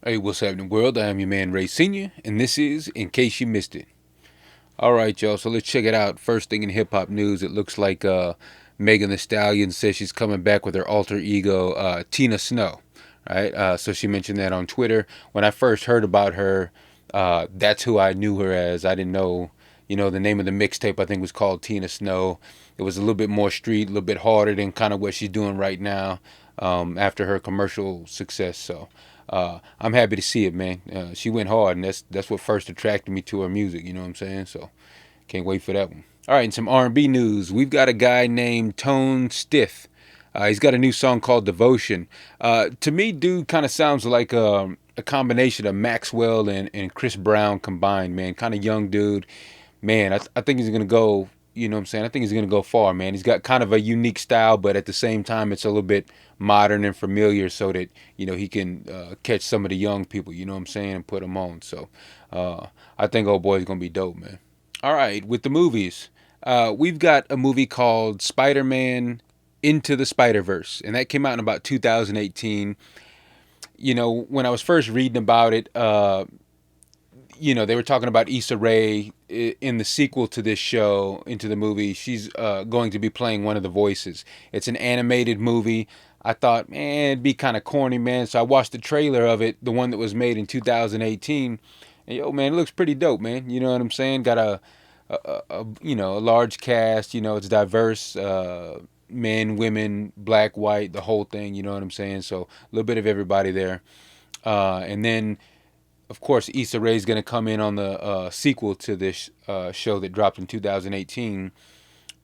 Hey, what's happening, world? I am your man Ray Senior, and this is In Case You Missed It. All right, y'all. So let's check it out. First thing in hip hop news, it looks like Megan Thee Stallion says she's coming back with her alter ego, Tina Snow. Right. So she mentioned that on Twitter. When I first heard about her, that's who I knew her as. I didn't know, the name of the mixtape. I think was called Tina Snow. It was a little bit more street, a little bit harder than kind of what she's doing right now after her commercial success. So I'm happy to see it, man. She went hard, and that's what first attracted me to her music. You know what I'm saying? So can't wait for that one. All right, in some R&B news, we've got a guy named Tone Stith. He's got a new song called Devotion. To me, dude kind of sounds like a combination of Maxwell and Chris Brown combined, man. Kind of young dude. Man, I think he's going to go, you know what I'm saying? I think he's going to go far, man. He's got kind of a unique style, but at the same time, it's a little bit modern and familiar so that, he can catch some of the young people, you know what I'm saying, and put them on. So I think old boy's going to be dope, man. All right, with the movies, we've got a movie called Spider-Man Into the Spider-Verse, and that came out in about 2018. When I was first reading about it, they were talking about Issa Rae in the sequel to this show, into the movie. She's going to be playing one of the voices. It's an animated movie. I thought, man, it'd be kind of corny, man. So I watched the trailer of it, the one that was made in 2018. And yo, man, it looks pretty dope, man. You know what I'm saying? Got a large cast. It's diverse. Men, women, black, white, the whole thing. You know what I'm saying? So a little bit of everybody there. And then of course, Issa Rae is going to come in on the sequel to this show that dropped in 2018,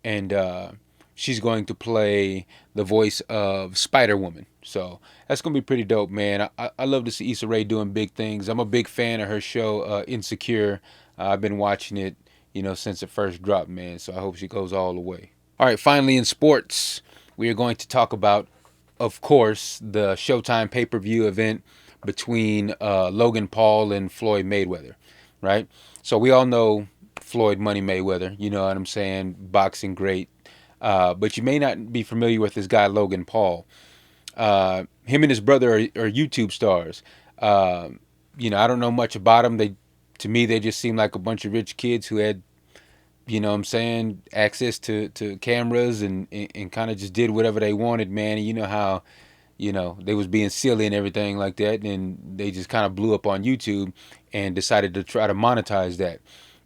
and she's going to play the voice of Spider Woman. So that's going to be pretty dope, man. I love to see Issa Rae doing big things. I'm a big fan of her show, Insecure. I've been watching it, since it first dropped, man. So I hope she goes all the way. All right, finally in sports, we are going to talk about, of course, the Showtime pay-per-view event between Logan Paul and Floyd Mayweather, right? So we all know Floyd Money Mayweather, you know what I'm saying? Boxing great. But you may not be familiar with this guy, Logan Paul. Him and his brother are YouTube stars. I don't know much about them. To me, they just seem like a bunch of rich kids who had, access to cameras and kind of just did whatever they wanted, man. And you know how they was being silly and everything like that, and they just kind of blew up on YouTube and decided to try to monetize that.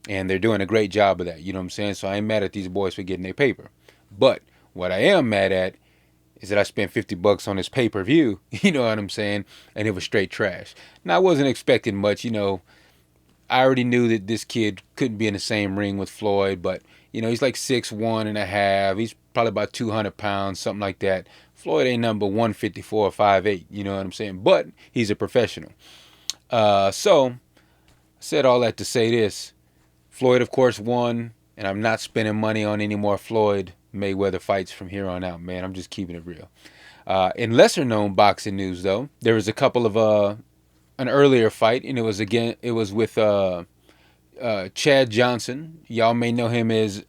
And they're doing a great job of that, you know what I'm saying? So I ain't mad at these boys for getting their paper. But what I am mad at is that I spent $50 on this pay-per-view, you know what I'm saying? And it was straight trash. Now, I wasn't expecting much, I already knew that this kid couldn't be in the same ring with Floyd, but he's like 6'1" and a half. He's probably about 200 pounds, something like that. Floyd ain't number 154 or 5'8", you know what I'm saying? But he's a professional. So I said all that to say this. Floyd, of course, won, and I'm not spending money on any more Floyd Mayweather fights from here on out, man. I'm just keeping it real. In lesser known boxing news, though, there was a couple of an earlier fight, and it was with Chad Johnson. Y'all may know him as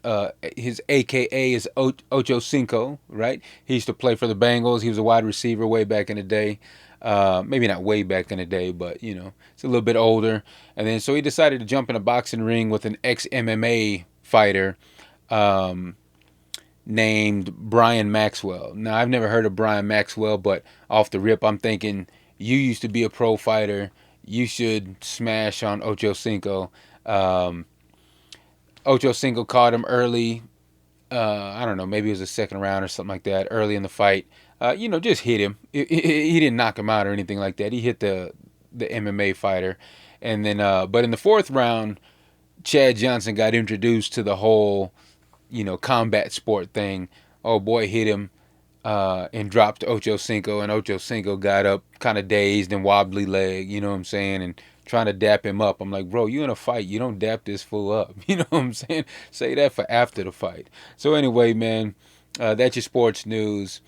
his AKA is Ocho Cinco, right? He used to play for the Bengals. He was a wide receiver way back in the day. Maybe not way back in the day, but it's a little bit older. And then so he decided to jump in a boxing ring with an ex MMA fighter named Brian Maxwell. Now I've never heard of Brian Maxwell, but off the rip, I'm thinking you used to be a pro fighter. You should smash on Ocho Cinco. Um, Ocho Cinco caught him early. I don't know, maybe it was the second round or something like that, early in the fight. Just hit him. He didn't knock him out or anything like that. He hit the MMA fighter. And then, but in the fourth round, Chad Johnson got introduced to the whole, combat sport thing. Oh boy, hit him and dropped Ocho Cinco, and Ocho Cinco got up kind of dazed and wobbly leg, you know what I'm saying, and trying to dap him up. I'm like, bro, you in a fight, you don't dap this fool up, you know what I'm saying? Say that for after the fight. So anyway, man, that's your sports news.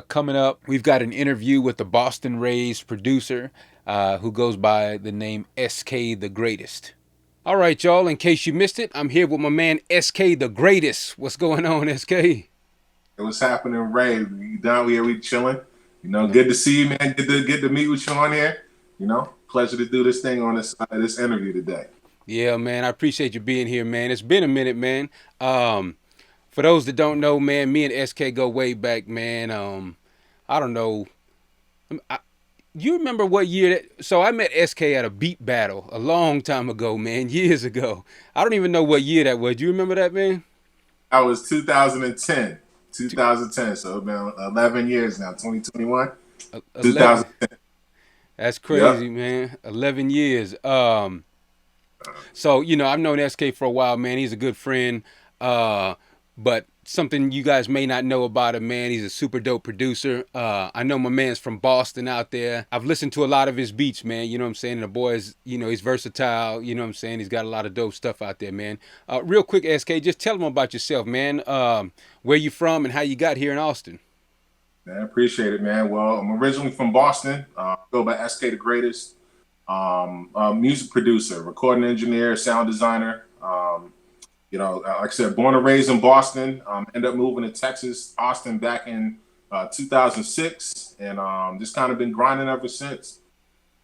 Coming up, we've got an interview with the Boston Rays producer who goes by the name SK the Greatest. All right, y'all, in case you missed it, I'm here with my man SK the Greatest. What's going on, SK? What's happening, Ray? You down here? We chilling. Good to see you, man. Good to meet with you on here. Pleasure to do this thing on this interview today. Yeah, man, I appreciate you being here, man. It's been a minute, man. Um, for those that don't know, man, me and SK go way back, man. I don't know. I, you remember what year that? So I met SK at a beat battle a long time ago, man, years ago. I don't even know what year that was. Do you remember that, man? I was 2010, 2010. So it's been 11 years now. 2021, 11. 2010. That's crazy, Yep. man. 11 years. So I've known SK for a while, man. He's a good friend. But something you guys may not know about him, man. He's a super dope producer. I know my man's from Boston out there. I've listened to a lot of his beats, man. You know what I'm saying? And the boy's, he's versatile. You know what I'm saying? He's got a lot of dope stuff out there, man. Real quick, SK, just tell them about yourself, man. Where you from and how you got here in Austin. Man, I appreciate it, man. Well, I'm originally from Boston. Go by SK the Greatest. Music producer, recording engineer, sound designer. Like I said, born and raised in Boston. Ended up moving to Texas, Austin, back in 2006, and just kind of been grinding ever since.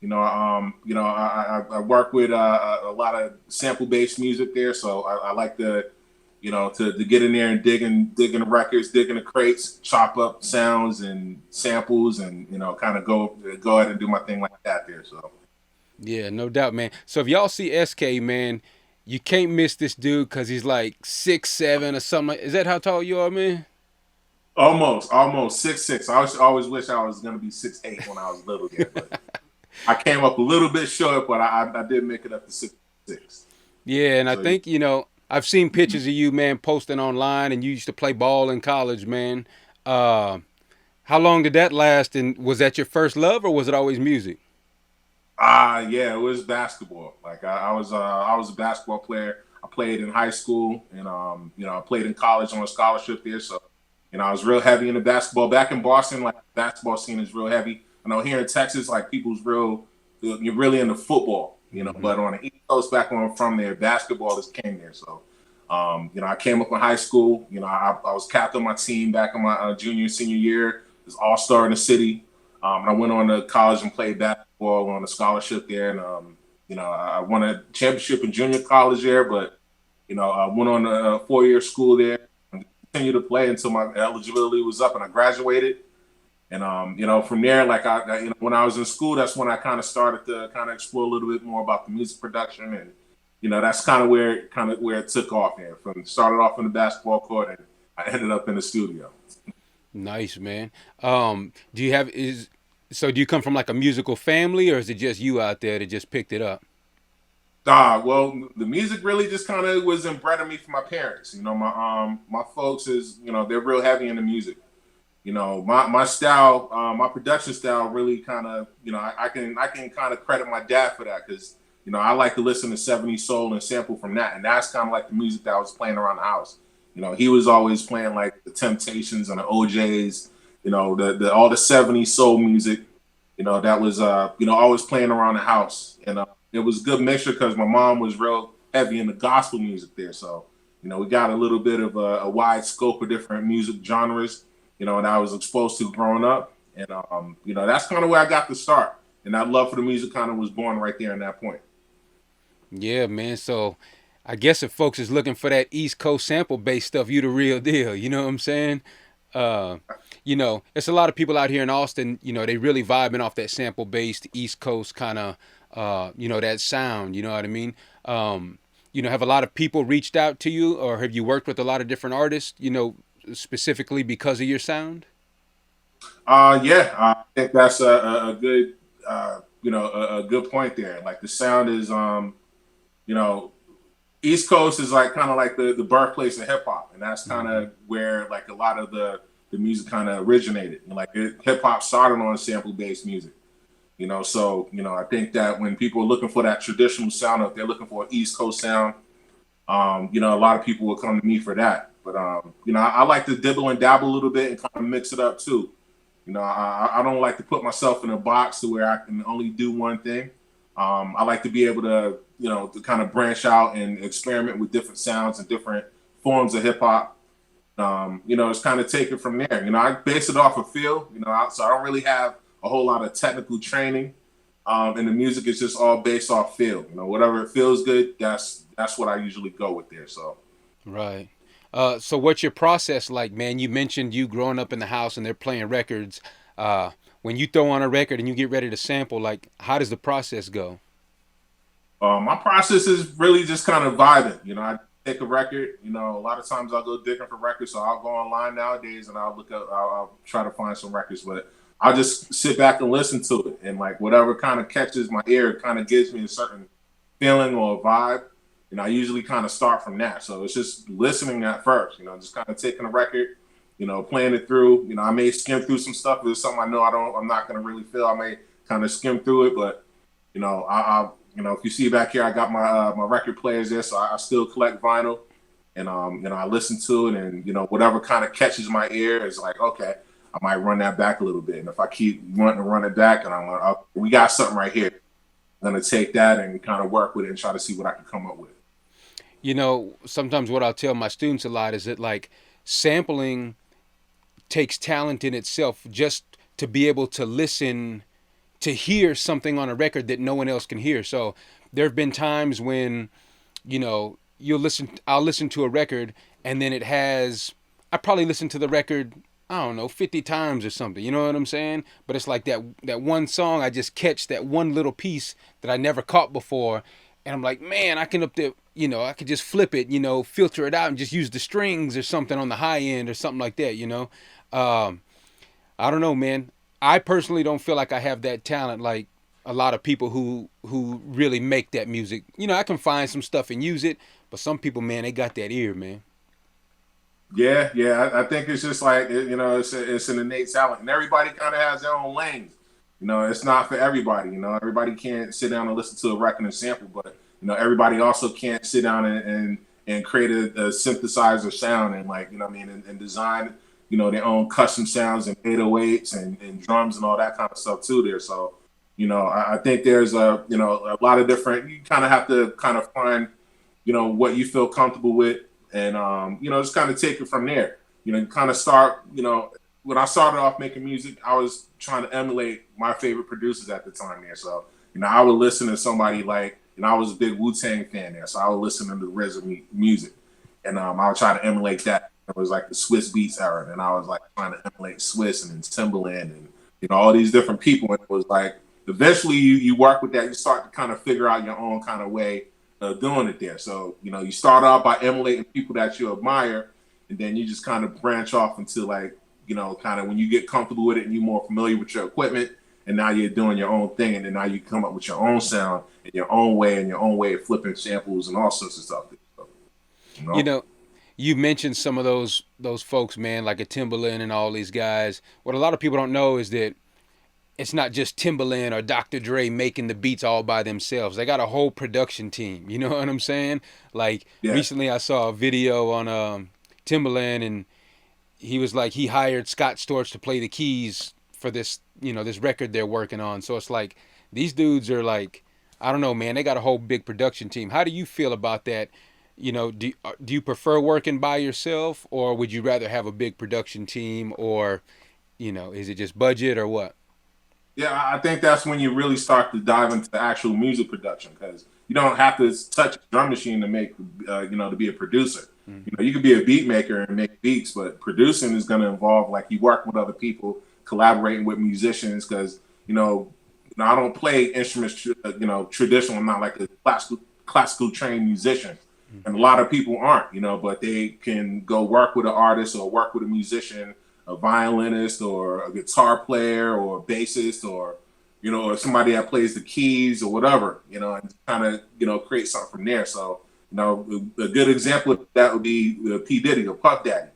I work with a lot of sample based music there, so I like to get in there and digging the records, digging the crates, chop up sounds and samples, and kind of go ahead and do my thing like that there. So Yeah, no doubt, man. So if y'all see SK, man, you can't miss this dude because he's like 6'7" or something. Is that how tall you are, man? almost 6'6". I always wish I was gonna be 6'8" when I was little there, but I came up a little bit short, but I did make it up to 6'6". Yeah, and I So yeah. think, I've seen pictures of you, man, posting online, and you used to play ball in college, man. Uh, how long did that last, and was that your first love, or was it always music? Yeah, it was basketball. Like I was a basketball player. I played in high school, and I played in college on a scholarship there. So, I was real heavy into basketball. Back in Boston, like the basketball scene is real heavy. I know here in Texas, like people's you're really into football. Hmm. But on the East Coast, back when I'm from there, basketball just came there. So, I came up in high school. I was captain of my team back in my junior senior year. It was all star in the city. I went on to college and played basketball on a scholarship there, and I won a championship in junior college there. But I went on a 4 year school there and continued to play until my eligibility was up and I graduated. And from there, like when I was in school, that's when I kind of started to kind of explore a little bit more about the music production, and that's kind of where it took off. Here, from started off in the basketball court, and I ended up in the studio. Nice, man. Do you have is so? Do you come from like a musical family, or is it just you out there that just picked it up? Well, the music really just kind of was inbred in me from my parents. My folks they're real heavy into music. My style, my production style really kind of I can kind of credit my dad for that because I like to listen to '70s soul and sample from that, and that's kind of like the music that I was playing around the house. He was always playing like the Temptations and the OJ's, the all the '70s soul music, that was always playing around the house, and it was a good mixture because my mom was real heavy in the gospel music there, so we got a little bit of a wide scope of different music genres, and I was exposed to growing up, and that's kind of where I got the start, and that love for the music kind of was born right there in that point. Yeah, man. So I guess if folks is looking for that East Coast sample based stuff, you the real deal. You know what I'm saying? Uh, it's a lot of people out here in Austin. They really vibing off that sample based East Coast kind of, that sound. You know what I mean? Have a lot of people reached out to you, or have you worked with a lot of different artists? Specifically because of your sound. Yeah, I think that's a good, a good point there. Like the sound is, you know, East Coast is like kind of like the birthplace of hip hop, and that's kind Hmm. of where like a lot of the music kind of originated. And like hip hop started on sample based music. So I think that when people are looking for that traditional sound, if they're looking for an East Coast sound, a lot of people will come to me for that. But I like to dibble and dabble a little bit and kind of mix it up too. I don't like to put myself in a box to where I can only do one thing. I like to be able to kind of branch out and experiment with different sounds and different forms of hip hop. It's kind of take it from there. I base it off of feel. So I don't really have a whole lot of technical training. And the music is just all based off feel. You know, whatever it feels good, that's what I usually go with there. So Right. So what's your process like, man? You mentioned you growing up in the house and they're playing records. When you throw on a record and you get ready to sample, like, how does the process go? my process is really just kind of vibing. You know, I take a record. You know, a lot of times I'll go digging for records, so I'll go online nowadays and I'll look up. I'll try to find some records, but I'll just sit back and listen to it, and like whatever kind of catches my ear, kind of gives me a certain feeling or a vibe. You know, I usually kind of start from that. So it's just listening at first. You know, just kind of taking a record. You know, playing it through. You know, I may skim through some stuff. If it's something I know I'm not going to really feel. I may kind of skim through it, but you know, you know, if you see back here, I got my record players there, so I still collect vinyl, and you know, I listen to it, and you know, whatever kind of catches my ear is like, okay, I might run that back a little bit, and if I keep wanting to run it back, and I'm like, oh, we got something right here, I'm gonna take that and kind of work with it and try to see what I can come up with. You know, sometimes what I'll tell my students a lot is that, like, sampling takes talent in itself just to be able to listen, to hear something on a record that no one else can hear. So there have been times when, I'll listen to a record and then I probably listened to the record, I don't know, 50 times or something. You know what I'm saying? But it's like that one song, I just catch that one little piece that I never caught before. And I'm like, man, I can up there, I could just flip it, filter it out and just use the strings or something on the high end or something like that. Um, I don't know, man. I personally don't feel like I have that talent like a lot of people who really make that music. I can find some stuff and use it, but some people, man, they got that ear, man. Yeah, yeah, I think it's just like you know, it's an innate talent, and everybody kind of has their own lanes. You know, it's not for everybody. You know, everybody can't sit down and listen to a record and sample, but you know, everybody also can't sit down and create a synthesizer sound and like you know what I mean and design you know their own custom sounds and 808s and drums and all that kind of stuff too there. So you know, I think there's a you know a lot of different. You kind of have to kind of find you know what you feel comfortable with and you know just kind of take it from there. You know, kind of start. You know, when I started off making music, I was trying to emulate my favorite producers at the time there. So you know, I would listen to somebody like, and I was a big Wu Tang fan there, so I would listen to the RZA music, and I would try to emulate that. It was like the Swiss Beats era, and I was like trying to emulate Swiss and then Timbaland and you know all these different people. And it was like eventually you work with that, you start to kind of figure out your own kind of way doing it there. So, you know, you start out by emulating people that you admire, and then you just kind of branch off into like, you know, kind of when you get comfortable with it and you're more familiar with your equipment, and now you're doing your own thing, and then now you come up with your own sound in your own way and your own way of flipping samples and all sorts of stuff. So, you You know? know, you mentioned some of those folks, man, like a Timberland and all these guys. What a lot of people don't know is that it's not just Timbaland or Dr. Dre making the beats all by themselves. They got a whole production team. You know what I'm saying? Like Yeah. recently, I saw a video on Timbaland, and he was like he hired Scott Storch to play the keys for this this record they're working on. So it's like these dudes are like, I don't know, man. They got a whole big production team. How do you feel about that? Do you prefer working by yourself, or would you rather have a big production team, or is it just budget or what? Yeah, I think that's when you really start to dive into the actual music production because you don't have to touch a drum machine to make, you know, to be a producer. You know, you could be a beat maker and make beats, but producing is going to involve like you work with other people, collaborating with musicians because you know, I don't play instruments, you know, traditional. I'm not like a classical trained musician, and a lot of people aren't, you know, but they can go work with an artist or work with a musician, a violinist or a guitar player or a bassist or you know or somebody that plays the keys or whatever, you know, and kind of you know create something from there. So you know a good example of that would be P Diddy or Puff Daddy.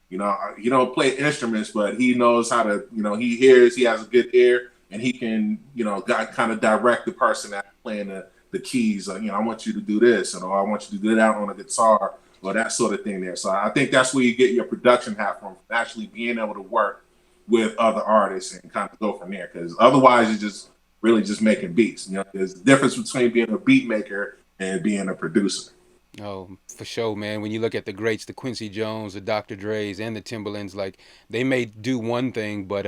You know he don't play instruments, but he knows how to you know he has a good ear and he can you know kind of direct the person that's playing the keys. You know I want you to do this and or I want you to do that on a guitar or that sort of thing there. So I think that's where you get your production hat from actually being able to work with other artists and kind of go from there. Because otherwise, you're just really just making beats. You know, there's a difference between being a beat maker and being a producer. Oh, for sure, man. When you look at the greats, the Quincy Jones, the Dr. Dre's, and the Timberlands, like they may do one thing, but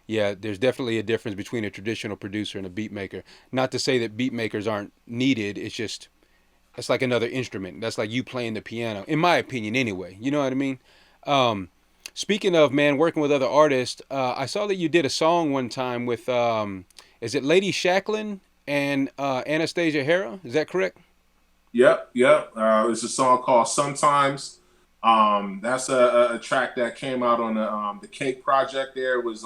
Yeah, there's definitely a difference between a traditional producer and a beat maker. Not to say that beat makers aren't needed. It's just it's like another instrument. That's like you playing the piano, in my opinion, anyway. You know what I mean? Um, Speaking of man, working with other artists, I saw that you did a song one time with, is it Lady Shacklin and Anastasia Hara? Is that correct? Yep, yep. It's a song called "Sometimes." That's a track that came out on the Cake Project. There it was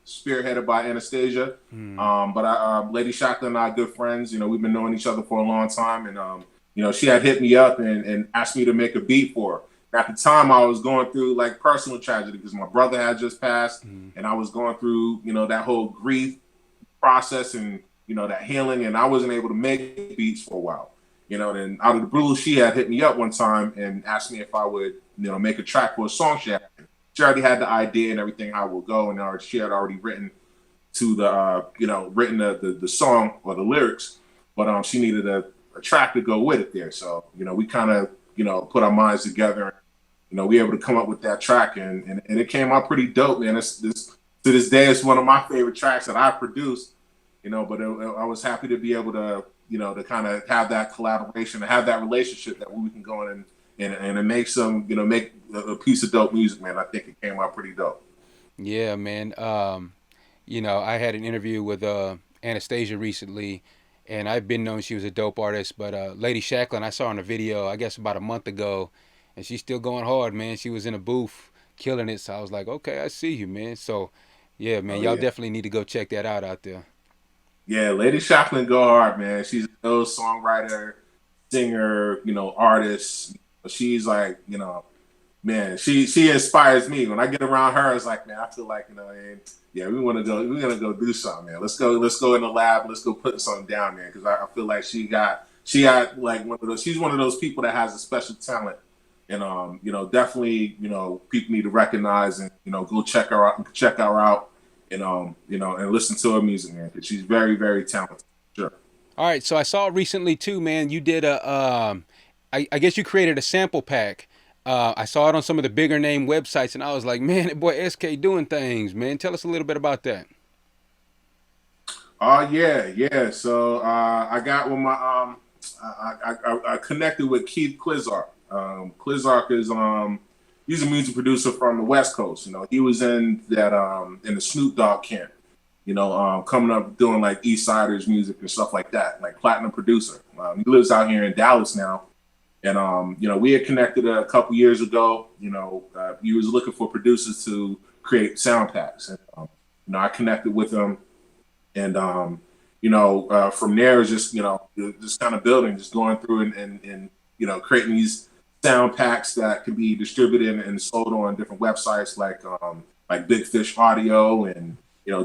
spearheaded by Anastasia. Hmm. But Lady Shaka and I are good friends. You know, we've been knowing each other for a long time, and you know, she had hit me up and asked me to make a beat for her. At the time, I was going through like personal tragedy because my brother had just passed, Hmm. and I was going through that whole grief process and that healing, and I wasn't able to make beats for a while. Then out of the blue, she had hit me up one time and asked me if I would make a track for a song she had. She already had the idea and everything how it would go, and she had already written to the written the song or the lyrics, but she needed a track to go with it there. So we kind of put our minds together. We were able to come up with that track, and it came out pretty dope, man. This to this day, it's one of my favorite tracks that I produced. But I was happy to be able to to kind of have that collaboration, to have that relationship that we can go in and make some make a piece of dope music, man. I think it came out pretty dope. Yeah, man. I had an interview with Anastasia recently, and I've been known she was a dope artist. But Lady Shacklin, I saw her in a video, I guess about a month ago, and she's still going hard, man. She was in a booth killing it. So I was like, okay, I see you, man. So, yeah, man, Oh y'all yeah. definitely need to go check that out there. Yeah, Lady Shacklin go hard, man. She's a dope songwriter, singer, artist. She's like, man, she inspires me. When I get around her, it's like, man, I feel like, and yeah, we're gonna go do something, man. Let's go in the lab, let's go put something down there. Cause I feel like she got like she's one of those people that has a special talent. And definitely, people need to recognize and go check her out, and and listen to her music, man, because she's very, very talented. Sure. All right, so I saw recently too, man. You did I guess you created a sample pack. I saw it on some of the bigger name websites, and I was like, man, that boy SK doing things, man. Tell us a little bit about that. Yeah, yeah. So I got with my I connected with Keith Clizark. Clizark is he's a music producer from the West Coast. He was in the Snoop Dogg camp. Coming up doing like East Siders music and stuff like that, like platinum producer. He lives out here in Dallas now, and we had connected a couple years ago. He was looking for producers to create sound packs, and I connected with him, and from there is just just kind of building, just going through and creating these sound packs that can be distributed and sold on different websites like Big Fish Audio and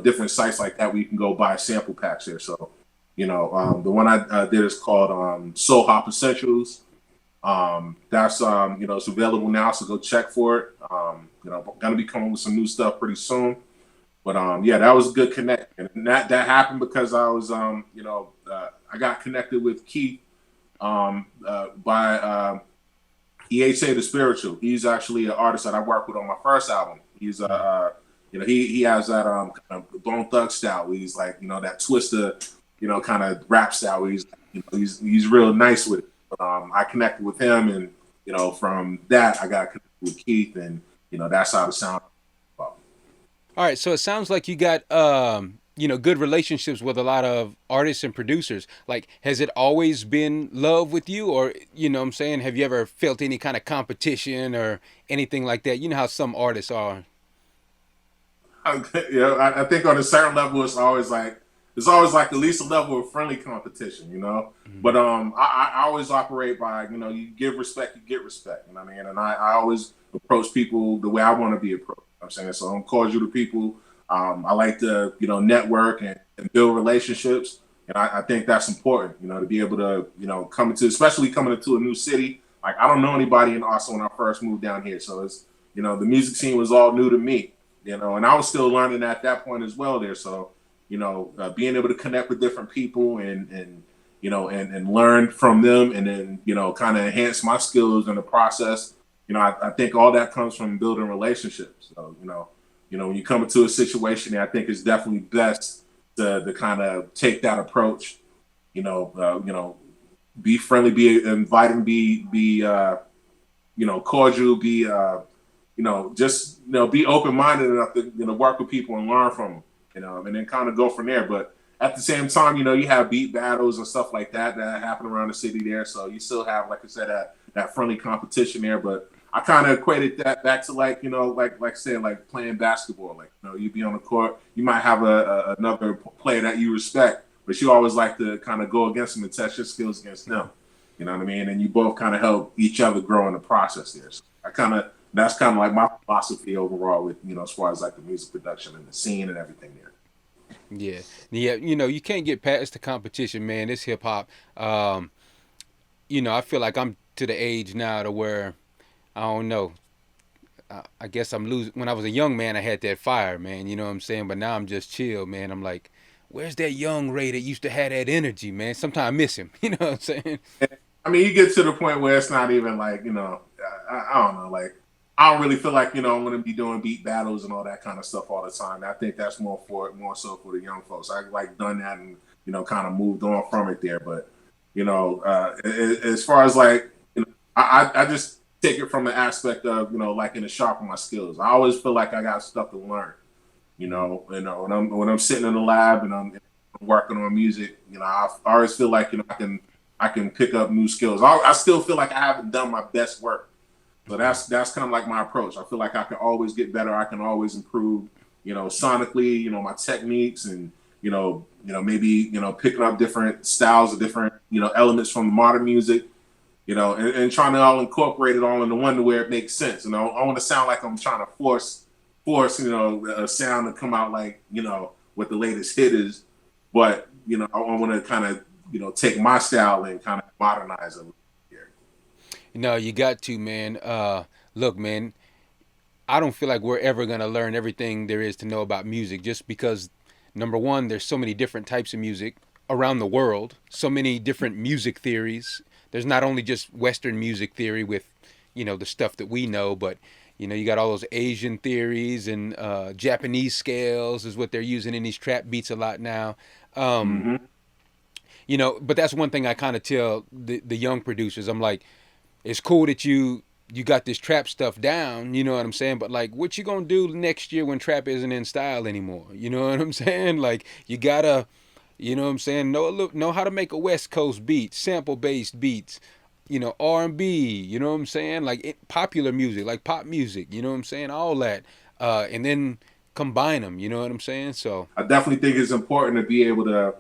different sites like that where you can go buy sample packs there. So the one I did is called Soul Hop Essentials. That's it's available now, so go check for it. Gonna be coming with some new stuff pretty soon. But yeah, that was a good connect, and that happened because I was I got connected with Keith by EHA the Spiritual. He's actually an artist that I worked with on my first album. He's he has that kind of Bone Thug style. Where he's like that twister kind of rap style. Where he's real nice with it. But I connected with him, and from that I got connected with Keith, and that's how the sound. All right, so it sounds like you got good relationships with a lot of artists and producers. Like, has it always been love with you, or what I'm saying, have you ever felt any kind of competition or anything like that? You know how some artists are. I think on a certain level, it's always like at least a level of friendly competition, Mm-hmm. But I always operate by you give respect, you get respect. You know what I mean? And I always approach people the way I want to be approached. I'm saying so. I'm cordial to people. I like to network and build relationships, and I think that's important. To be able to especially coming into a new city. Like I don't know anybody in Austin when I first moved down here, so it's the music scene was all new to me. And I was still learning at that point as well there. So, being able to connect with different people and learn from them, and then kind of enhance my skills in the process. I think all that comes from building relationships. So, When you come into a situation, I think it's definitely best to kind of take that approach. Be friendly, be inviting, be cordial, be just be open minded enough to work with people and learn from them, and then kind of go from there. But at the same time, you have beat battles and stuff like that happen around the city there. So you still have, like I said, that friendly competition there. But I kind of equated that back to like like I said, like playing basketball. Like you be on the court, you might have another player that you respect, but you always like to kind of go against them and test your skills against them. You know what I mean? And you both kind of help each other grow in the process there. So that's kind of like my philosophy overall with as far as like the music production and the scene and everything there. Yeah, yeah. You can't get past the competition, man. It's hip hop. I feel like I'm to the age now to where I don't know. I guess I'm losing. When I was a young man, I had that fire, man. You know what I'm saying? But now I'm just chill, man. I'm like, where's that young Ray that used to have that energy, man? Sometimes I miss him. You know what I'm saying? I mean, you get to the point where it's not even like I don't know, like I don't really feel like I'm going to be doing beat battles and all that kind of stuff all the time. I think that's more so for the young folks. I like done that and kind of moved on from it there. But as far as like I just take it from the aspect of like in the sharpen my skills. I always feel like I got stuff to learn. When I'm sitting in the lab and I'm working on music, I always feel like I can pick up new skills. I still feel like I haven't done my best work. So that's kind of like my approach. I feel like I can always get better. I can always improve, sonically, my techniques and, maybe, picking up different styles or different, elements from modern music, and trying to all incorporate it all into one to where it makes sense. I want to sound like I'm trying to force, a sound to come out like, what the latest hit is. But, I want to kind of, take my style and kind of modernize it here. No, you got to, man. Look, man. I don't feel like we're ever gonna learn everything there is to know about music, just because number one, there's so many different types of music around the world, so many different music theories. There's not only just Western music theory with, the stuff that we know, but you got all those Asian theories and Japanese scales is what they're using in these trap beats a lot now. Um, Mm-hmm. but that's one thing I kind of tell the young producers. I'm like, it's cool that you got this trap stuff down, you know what I'm saying? But like, what you gonna do next year when trap isn't in style anymore? You know what I'm saying? Like, you gotta, you know what I'm saying? Know how to make a West Coast beat, sample based beats, R&B. You know what I'm saying? Like popular music, like pop music. You know what I'm saying? All that, and then combine them. You know what I'm saying? So I definitely think it's important to be able to,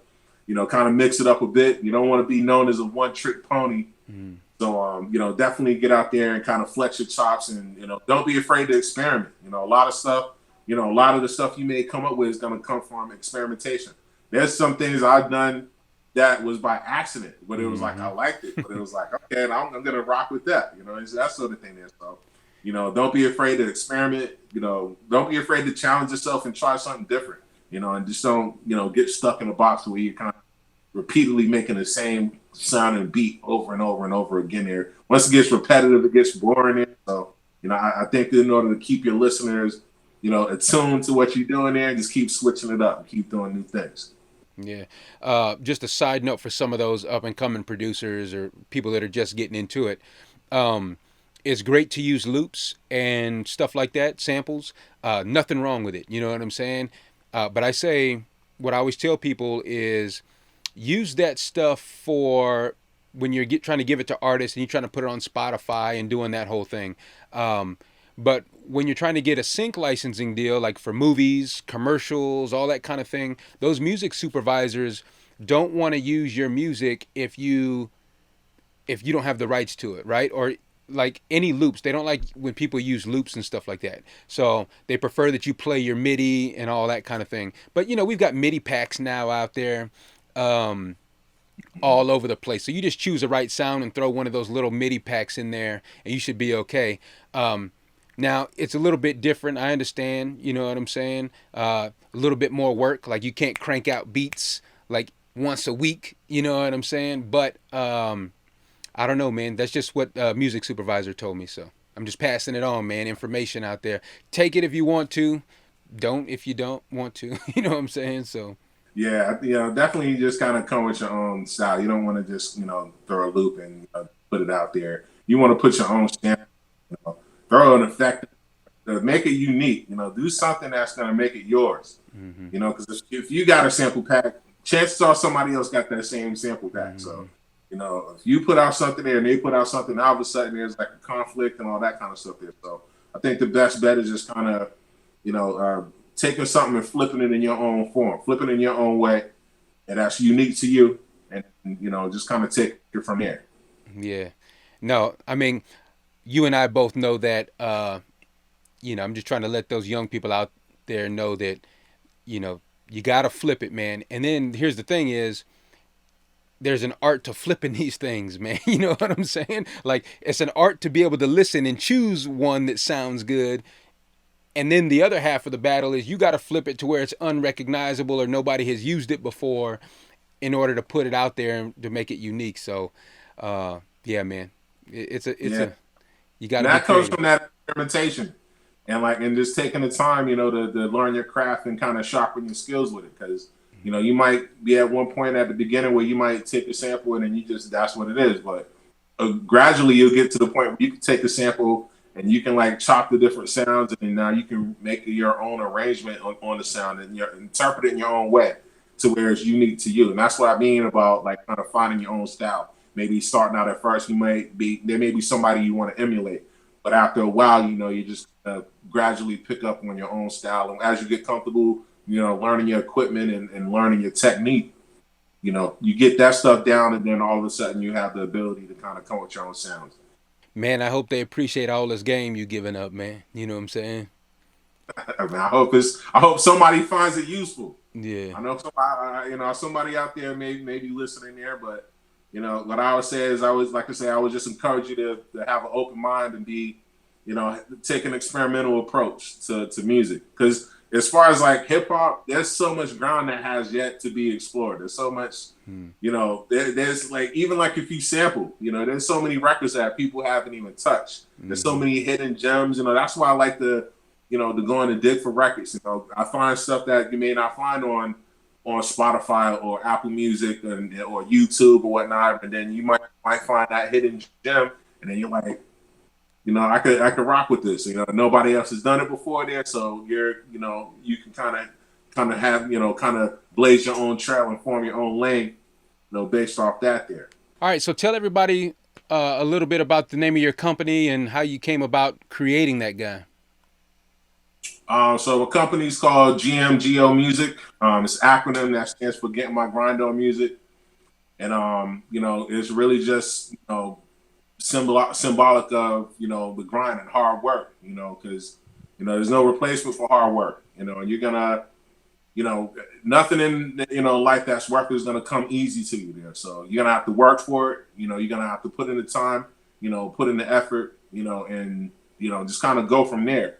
kind of mix it up a bit. You don't want to be known as a one trick pony. mm, So, definitely get out there and kind of flex your chops and, don't be afraid to experiment. A lot of stuff, a lot of the stuff you may come up with is going to come from experimentation. There's some things I've done that was by accident, but it was like, I mm-hmm. liked it, but it was like, okay, I'm going to rock with that. It's that sort of thing there. So, don't be afraid to experiment, don't be afraid to challenge yourself and try something different, and just don't, get stuck in a box where you kind of repeatedly making the same sound and beat over and over and over again there. Once it gets repetitive, it gets boring there. So, I think that in order to keep your listeners, attuned to what you're doing there, just keep switching it up and keep doing new things. Yeah. Just a side note for some of those up and coming producers or people that are just getting into it. Um, it's great to use loops and stuff like that, samples. Nothing wrong with it. You know what I'm saying? But I say, what I always tell people is use that stuff for when you're trying to give it to artists and you're trying to put it on Spotify and doing that whole thing. But when you're trying to get a sync licensing deal, like for movies, commercials, all that kind of thing, those music supervisors don't want to use your music if you don't have the rights to it, right? Or like any loops. They don't like when people use loops and stuff like that. So they prefer that you play your MIDI and all that kind of thing. But we've got MIDI packs now out there. Um, all over the place. So you just choose the right sound and throw one of those little MIDI packs in there, and you should be okay. Now it's a little bit different. I understand. You know what I'm saying? A little bit more work. Like you can't crank out beats like once a week. You know what I'm saying? But I don't know, man. That's just what music supervisor told me. So I'm just passing it on, man. Information out there. Take it if you want to. don't if you don't want to. You know what I'm saying? So Yeah, definitely just kind of come with your own style. You don't want to just, throw a loop and put it out there. You want to put your own stamp, throw an effect to make it unique. Do something that's going to make it yours. mm-hmm, Because if you got a sample pack, chances are somebody else got that same sample pack. So, mm-hmm. if you put out something there and they put out something, all of a sudden there's like a conflict and all that kind of stuff there. So, I think the best bet is just kind of, taking something and flipping it in your own form, flipping it in your own way, and that's unique to you, and just kind of take it from there. Yeah. No, I mean, you and I both know that. I'm just trying to let those young people out there know that you know you gotta flip it, man. And then here's the thing: is there's an art to flipping these things, man. You know what I'm saying? Like it's an art to be able to listen and choose one that sounds good. And then the other half of the battle is you got to flip it to where it's unrecognizable or nobody has used it before in order to put it out there and to make it unique. So, yeah, man, it's Yeah, a you got and to be that comes creative. from that experimentation, and just taking the time, to learn your craft and kind of sharpen your skills with it. Because you might be at one point at the beginning where you might take a sample and then you just that's what it is. But gradually you'll get to the point where you can take a sample and you can like chop the different sounds, and now you can make your own arrangement on the sound and interpret it in your own way to where it's unique to you. And that's what I mean about like kind of finding your own style. Maybe starting out at first, you might be there may be somebody you want to emulate, but after a while, you just gradually pick up on your own style. And as you get comfortable, learning your equipment and learning your technique, you get that stuff down, and then all of a sudden you have the ability to kind of come with your own sounds. Man, I hope they appreciate all this game you giving up, man. You know what I'm saying? I mean, I hope somebody finds it useful. Yeah. I know somebody, somebody out there may be listening there, but what I would say is I was like I say, I would just encourage you to have an open mind and be, take an experimental approach to music. Because as far as like hip hop, there's so much ground that has yet to be explored. There's so much, Hmm. there's like even like if you sample, there's so many records that people haven't even touched. There's so Mm-hmm. many hidden gems. That's why I like to go and to dig for records. I find stuff that you may not find on Spotify or Apple Music or YouTube or whatnot, and then you might find that hidden gem, and then you're like, I could rock with this. Nobody else has done it before there, so you can kind of have kind of blaze your own trail and form your own lane, based off that there. All right, so tell everybody a little bit about the name of your company and how you came about creating that guy. So the company's called GMGO Music. It's an acronym that stands for Getting My Grind On Music, and it's really just symbolic of the grind and hard work. Because there's no replacement for hard work. And you're gonna nothing in life that's work is gonna come easy to you there. So you're gonna have to work for it. You're gonna have to put in the time. Put in the effort. And just kind of go from there.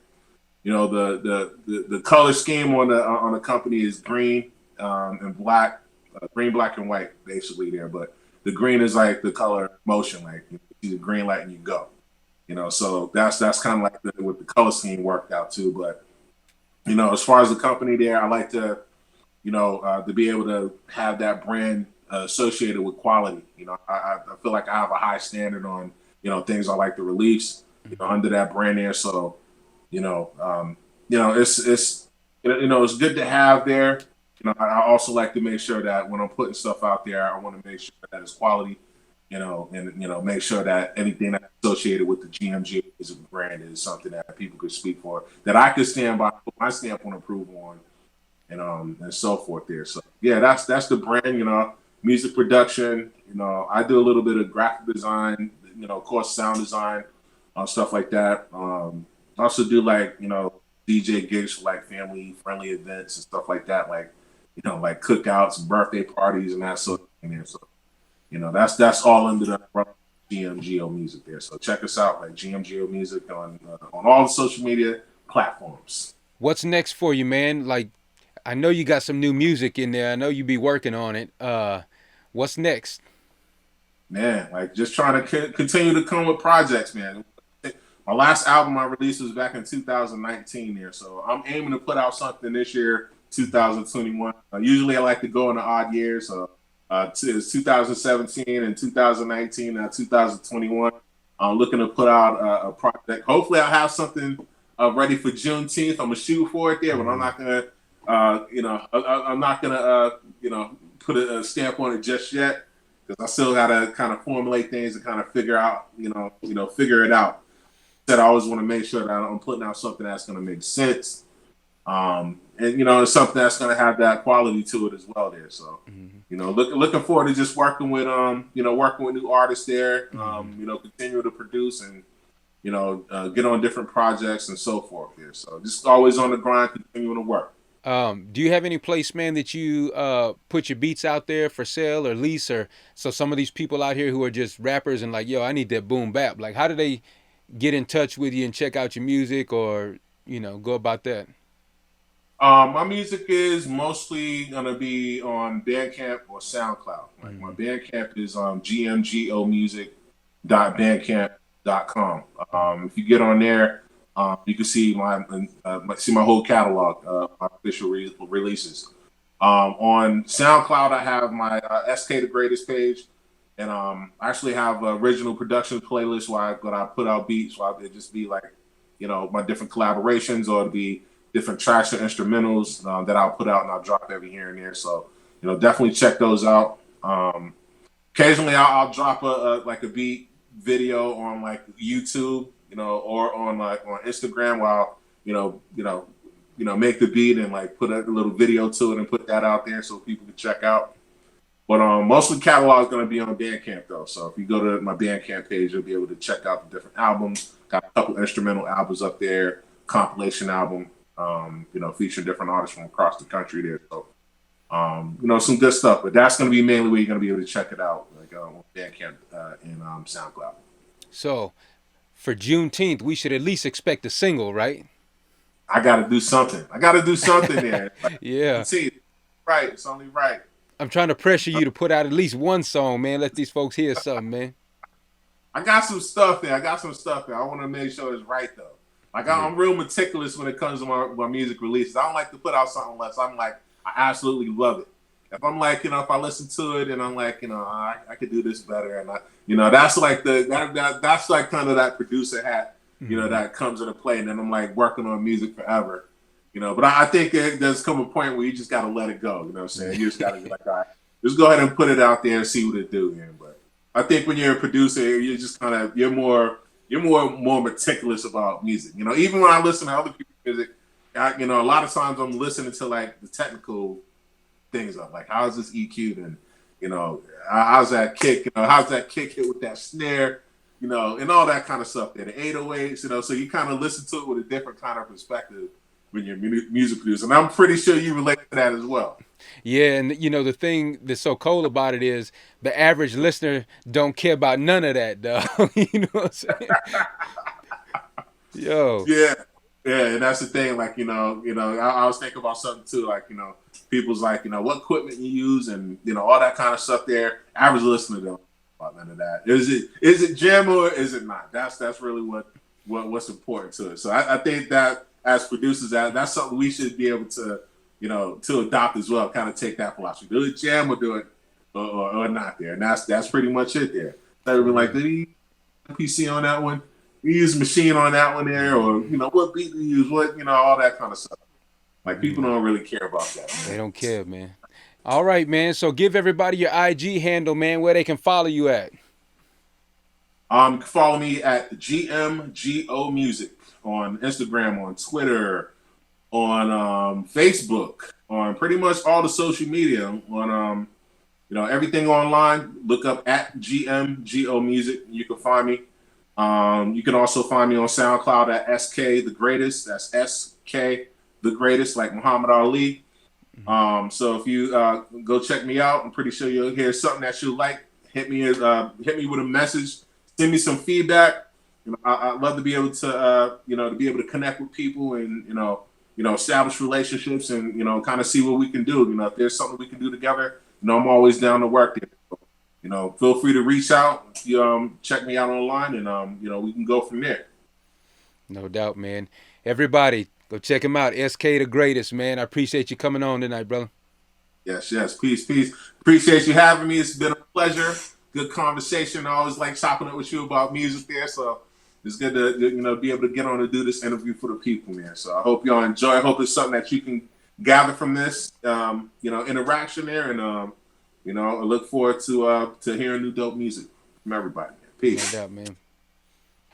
The color scheme on the company is green and black, green, black, and white, basically there. But the green is like the color motion, like you see the green light and you go. So that's kind of like what the color scheme worked out too. But as far as the company there, I like to be able to have that brand associated with quality. I feel like I have a high standard on things I like to release under that brand there. So you know, it's it's good to have there. I also like to make sure that when I'm putting stuff out there, I want to make sure that it's quality. And make sure that anything that's associated with the GMG as a brand is something that people could speak for, that I could stand by, put my stamp on approval on, and so forth there. So yeah, that's the brand. Music production. I do a little bit of graphic design. Of course, sound design, stuff like that. I also do like DJ gigs for like family friendly events and stuff like that, like like cookouts and birthday parties and that sort of thing. There. So that's all under the umbrella of GMGO Music there. So check us out, like GMGO Music on all the social media platforms. What's next for you, man? Like, I know you got some new music in there. I know you be working on it. What's next? Man, like just trying to continue to come with projects, man. My last album I released was back in 2019 there, so I'm aiming to put out something this year, 2021. Usually I like to go in the odd years, so it's 2017 and 2019, 2021. I'm looking to put out a project. Hopefully I'll have something ready for Juneteenth. I'm gonna shoot for it there, but I'm Mm-hmm. not gonna, I'm not gonna, put a stamp on it just yet because I still gotta kind of formulate things and kind of figure out, figure it out. That I always want to make sure that I'm putting out something that's going to make sense, and it's something that's going to have that quality to it as well. There, so looking forward to just working with working with new artists there. Mm-hmm. Continue to produce and get on different projects and so forth. There, so just always on the grind, continuing to work. Do you have any place, man, that you put your beats out there for sale or lease, or so some of these people out here who are just rappers and like, yo, I need that boom bap. Like, how do they get in touch with you and check out your music, or go about that? My music is mostly gonna be on Bandcamp or SoundCloud. Like my Mm-hmm. Bandcamp is gmgomusic.bandcamp.com. If you get on there, you can see my whole catalog, my official releases. On SoundCloud, I have my SK the Greatest page, and I actually have an original production playlist where I put out beats, where it just be like, my different collaborations or it'd be different tracks or instrumentals that I'll put out and I'll drop every here and there. So, definitely check those out. Occasionally I'll drop a beat video on like YouTube, or on Instagram while, make the beat and like put a little video to it and put that out there so people can check out. But mostly catalog is going to be on Bandcamp though. So if you go to my Bandcamp page, you'll be able to check out the different albums. Got a couple instrumental albums up there, compilation album, featuring different artists from across the country there. So, some good stuff. But that's going to be mainly where you're going to be able to check it out, like on Bandcamp and SoundCloud. So for Juneteenth, we should at least expect a single, right? I got to do something. I got to do something there. Yeah. See, right. It's only right. I'm trying to pressure you to put out at least one song, man. Let these folks hear something, man. I got some stuff there. I want to make sure it's right though. Like Yeah. I'm real meticulous when it comes to my music releases. I don't like to put out something unless I'm like I absolutely love it. If I'm like if I listen to it and I'm like I could do this better and that's like that's like kind of that producer hat Mm-hmm. that comes into play and then I'm like working on music forever. But I think it does come a point where you just got to let it go. You know what I'm saying? You just got to be like, all right, just go ahead and put it out there and see what it do. But I think when you're a producer, you're just you're more meticulous about music. Even when I listen to other people's music, a lot of times I'm listening to like the technical things of like how's this EQ'd and how's that kick, how's that kick hit with that snare, and all that kind of stuff there. The 808s, so you kind of listen to it with a different kind of perspective when you're music producer. And I'm pretty sure you relate to that as well. Yeah, and the thing that's so cool about it is the average listener don't care about none of that, dog. You know what I'm saying? Yo. Yeah, yeah, and that's the thing. Like I was thinking about something too. Like people's like what equipment you use and all that kind of stuff. There, average listener don't know about none of that. Is it jam or is it not? That's really what's important to it. So I think that as producers, that's something we should be able to to adopt as well. Kind of take that philosophy. Do it jam or do it or not there, and that's pretty much it there. So we're like, did he PC on that one? You use machine on that one there, or what beat you use, what all that kind of stuff. Like people don't really care about that. They don't care, man. All right, man. So give everybody your IG handle, man, where they can follow you at. You can follow me at GMGO Music on Instagram, on Twitter, on Facebook, on pretty much all the social media, on everything online. Look up at GMGO Music. You can find me. You can also find me on SoundCloud at SK the Greatest. That's SK the Greatest, like Muhammad Ali. So if you go check me out, I'm pretty sure you'll hear something that you like. Hit me with a message. Send me some feedback. I'd love to be able to to connect with people and establish relationships and kind of see what we can do. If there's something we can do together, I'm always down to work there. Feel free to reach out. Check me out online, and we can go from there. No doubt, man. Everybody, go check him out. SK the greatest, man. I appreciate you coming on tonight, brother. Yes, yes. Peace, peace. Appreciate you having me. It's been a pleasure. Good conversation. I always like chopping up with you about music there. So it's good to be able to get on to do this interview for the people, man. So I hope y'all enjoy. I hope it's something that you can gather from this interaction there, and I look forward to hearing new dope music from everybody. Man. No Peace. doubt, man.